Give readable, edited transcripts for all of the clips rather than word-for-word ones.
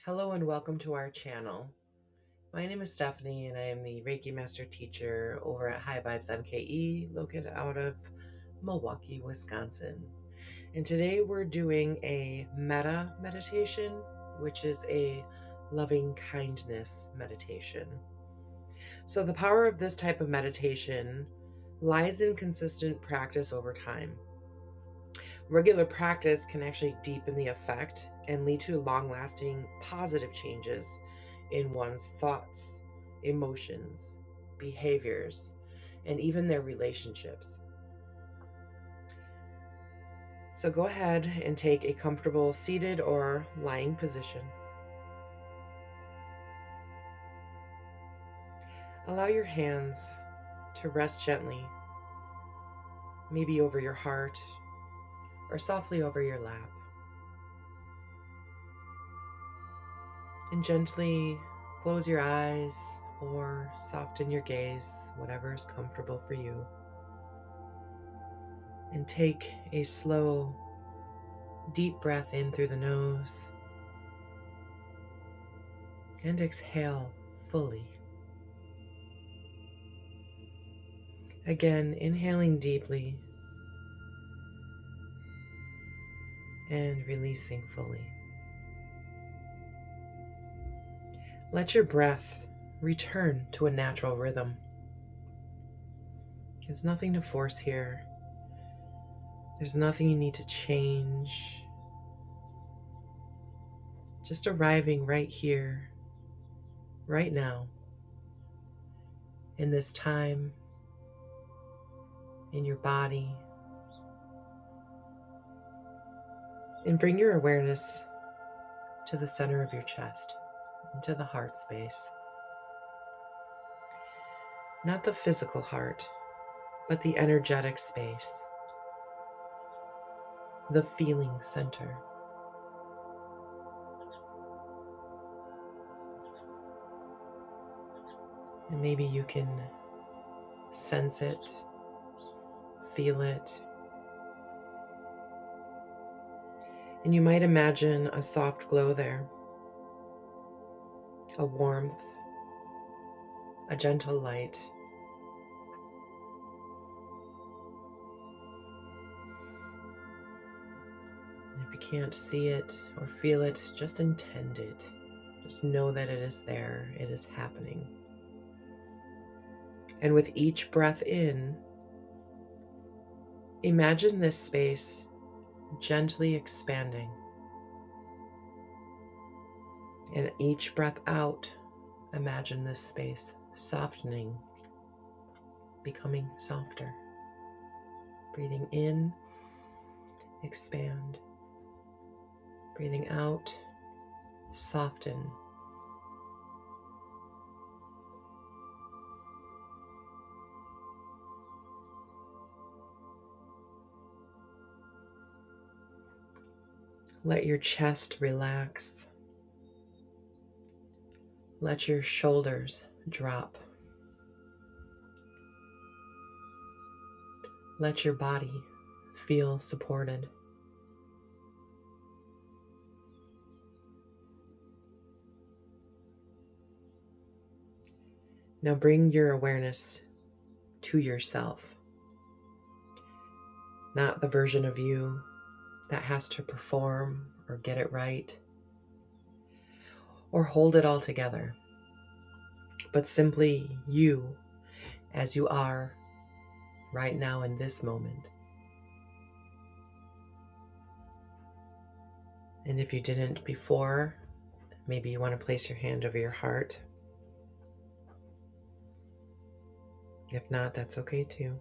Hello and welcome to our channel. My name is Stephanie and I am the Reiki Master Teacher over at High Vibes MKE, located out of Milwaukee, Wisconsin. And today we're doing a Metta meditation, which is a loving kindness meditation. So the power of this type of meditation lies in consistent practice over time. Regular practice can actually deepen the effect and lead to long-lasting positive changes in one's thoughts, emotions, behaviors, and even their relationships. So go ahead and take a comfortable seated or lying position. Allow your hands to rest gently, maybe over your heart or softly over your lap. And gently close your eyes or soften your gaze, whatever is comfortable for you. And take a slow, deep breath in through the nose and exhale fully. Again, inhaling deeply and releasing fully. Let your breath return to a natural rhythm. There's nothing to force here. There's nothing you need to change. Just arriving right here, right now, in this time, in your body. And bring your awareness to the center of your chest, into the heart space. Not the physical heart, but the energetic space, the feeling center. And maybe you can sense it, feel it. And you might imagine a soft glow there, a warmth, a gentle light. And if you can't see it or feel it, just intend it. Just know that it is there, it is happening. And with each breath in, imagine this space gently expanding. And each breath out, imagine this space softening, becoming softer. Breathing in, expand. Breathing out, soften. Let your chest relax. Let your shoulders drop. Let your body feel supported. Now bring your awareness to yourself, not the version of you that has to perform or get it right or hold it all together, but simply you as you are right now in this moment. And if you didn't before, maybe you want to place your hand over your heart. If not, that's okay too.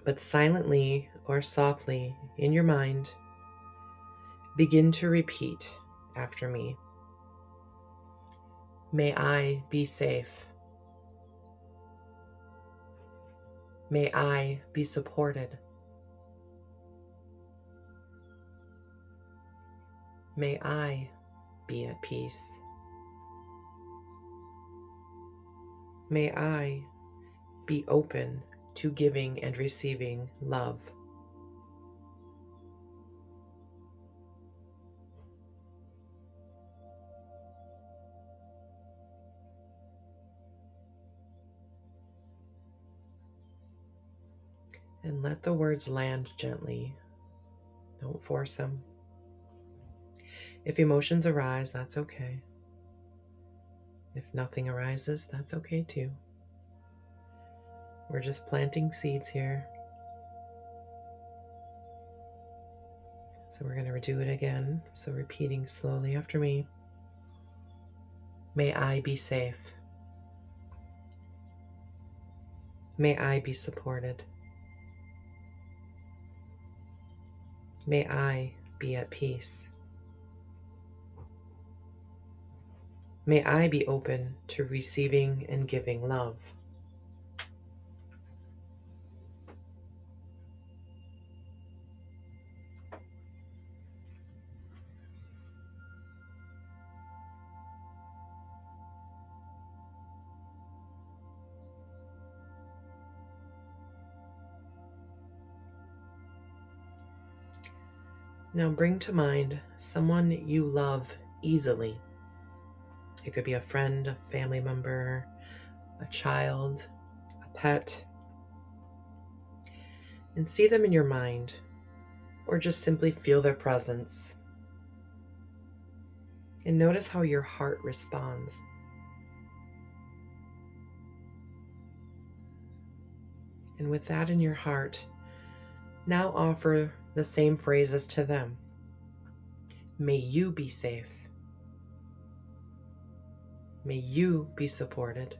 But silently or softly in your mind, begin to repeat after me. May I be safe. May I be supported. May I be at peace. May I be open to giving and receiving love. And let the words land gently. Don't force them. If emotions arise, that's okay. If nothing arises, that's okay too. We're just planting seeds here. So we're going to do it again. So repeating slowly after me. May I be safe. May I be supported. May I be at peace. May I be open to receiving and giving love. Now bring to mind someone you love easily. It could be a friend, a family member, a child, a pet. And see them in your mind, or just simply feel their presence. And notice how your heart responds. And with that in your heart, now offer the same phrases to them. May you be safe. May you be supported.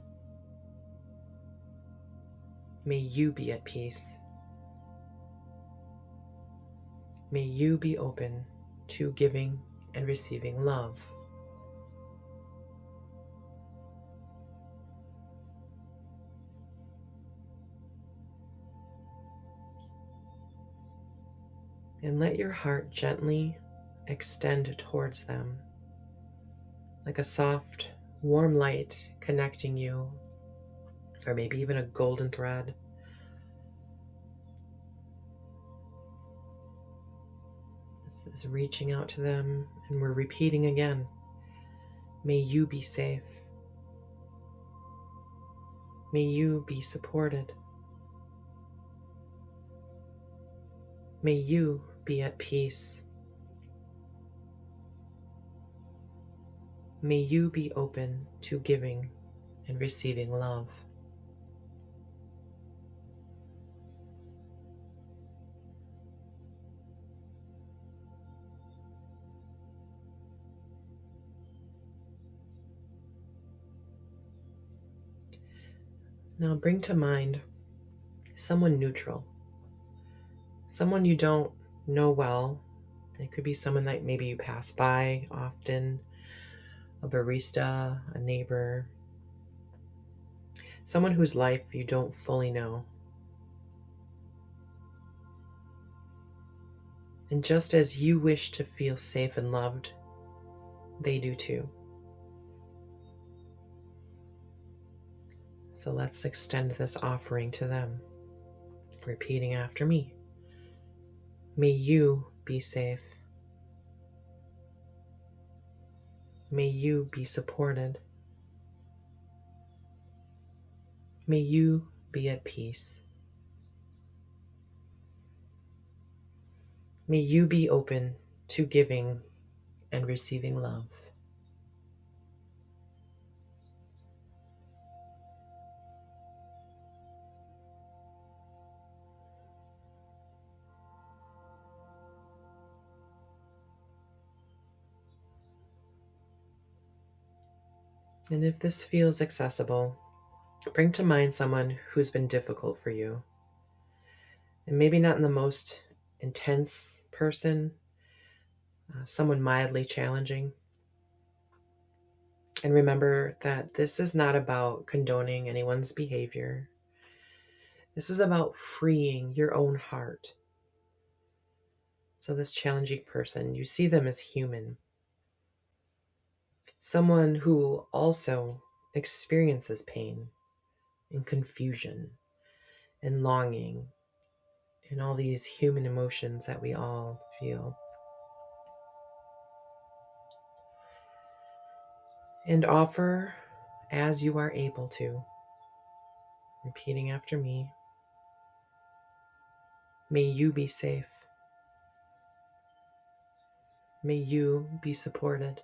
May you be at peace. May you be open to giving and receiving love. And let your heart gently extend towards them, like a soft, warm light connecting you, or maybe even a golden thread. This is reaching out to them, and we're repeating again. May you be safe. May you be supported. May you be at peace. May you be open to giving and receiving love. Now bring to mind someone neutral, someone you don't know well. It could be someone that maybe you pass by often, a barista, a neighbor, someone whose life you don't fully know. And just as you wish to feel safe and loved, they do too. So let's extend this offering to them, repeating after me. May you be safe. May you be supported. May you be at peace. May you be open to giving and receiving love. And if this feels accessible, bring to mind someone who's been difficult for you. And maybe not in the most intense person, someone mildly challenging. And remember that this is not about condoning anyone's behavior. This is about freeing your own heart. So this challenging person, you see them as human. Someone who also experiences pain and confusion and longing and all these human emotions that we all feel. And offer as you are able to, repeating after me. May you be safe. May you be supported.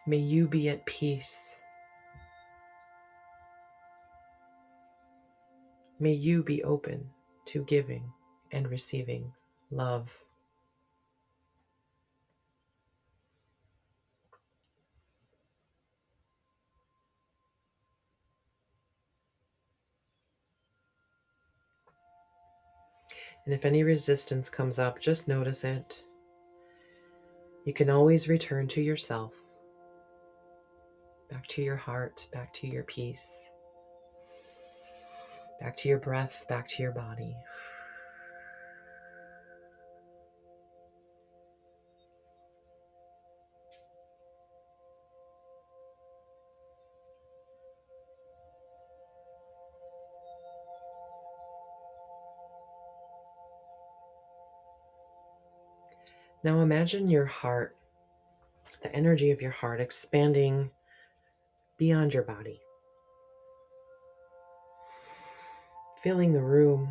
May you be at peace. May you be open to giving and receiving love. And if any resistance comes up, just notice it. You can always return to yourself, back to your heart, back to your peace, back to your breath, back to your body. Now imagine your heart, the energy of your heart expanding beyond your body. Filling the room.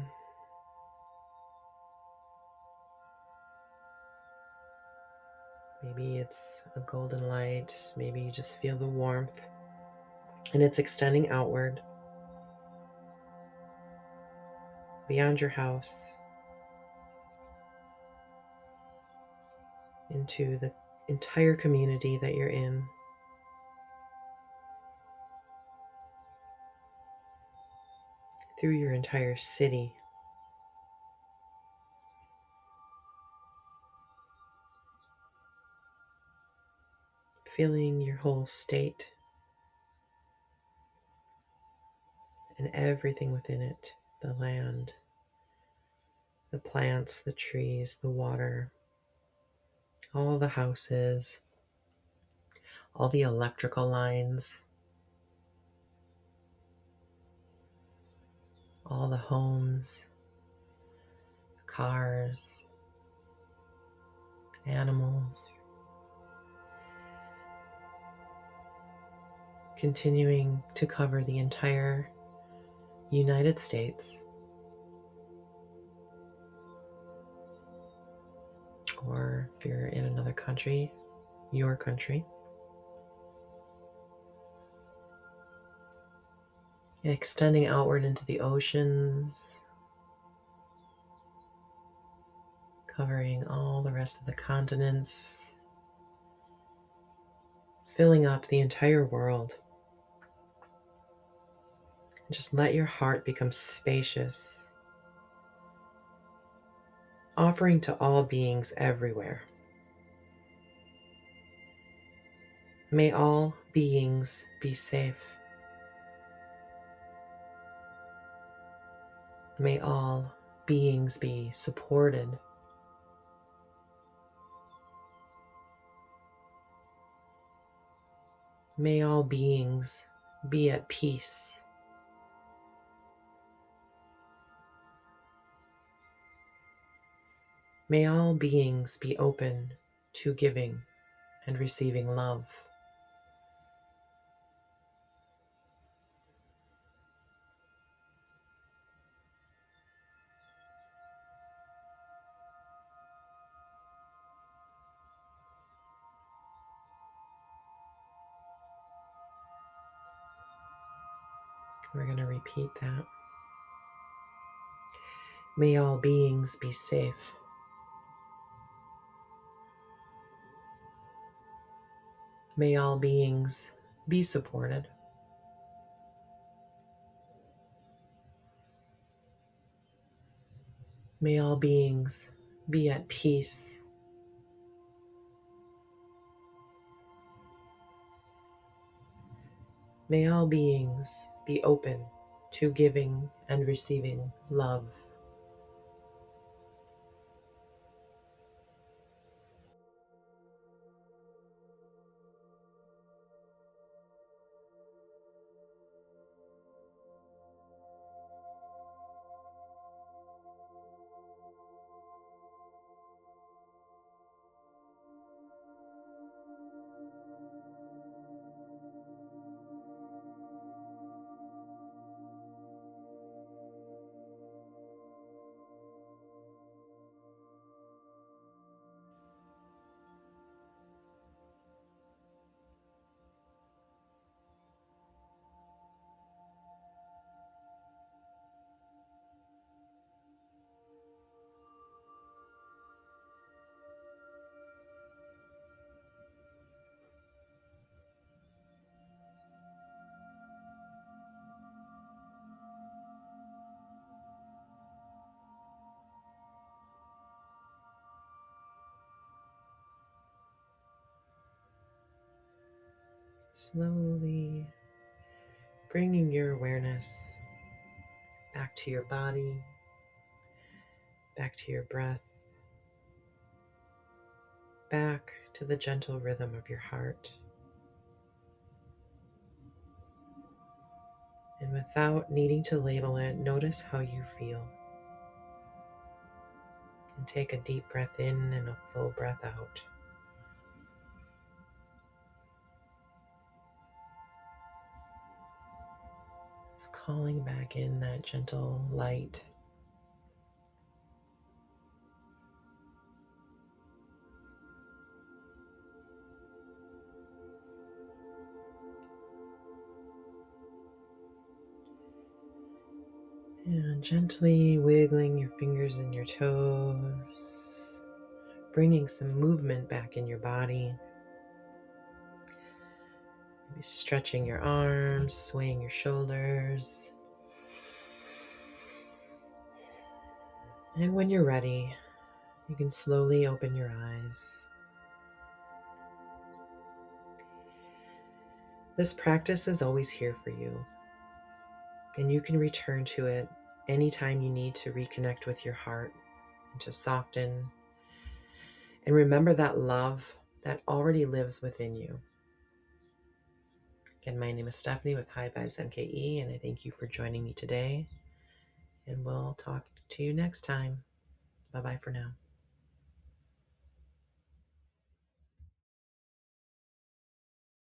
Maybe it's a golden light. Maybe you just feel the warmth. And it's extending outward beyond your house into the entire community that you're in. Through your entire city. Feeling your whole state and everything within it, the land, the plants, the trees, the water, all the houses, all the electrical lines, all the homes, cars, animals, continuing to cover the entire United States, or if you're in another country, your country. Extending outward into the oceans, covering all the rest of the continents, filling up the entire world. Just let your heart become spacious, offering to all beings everywhere. May all beings be safe. May all beings be supported. May all beings be at peace. May all beings be open to giving and receiving love. We're going to repeat that. May all beings be safe. May all beings be supported. May all beings be at peace. May all beings be open to giving and receiving love. Slowly bringing your awareness back to your body, back to your breath, back to the gentle rhythm of your heart. And without needing to label it, notice how you feel. And take a deep breath in and a full breath out. It's calling back in that gentle light. And gently wiggling your fingers and your toes, bringing some movement back in your body. Maybe stretching your arms, swaying your shoulders. And when you're ready, you can slowly open your eyes. This practice is always here for you, and you can return to it anytime you need to reconnect with your heart and to soften. And remember that love that already lives within you. Again, my name is Stephanie with High Vibes MKE, and I thank you for joining me today. And we'll talk to you next time. Bye-bye for now.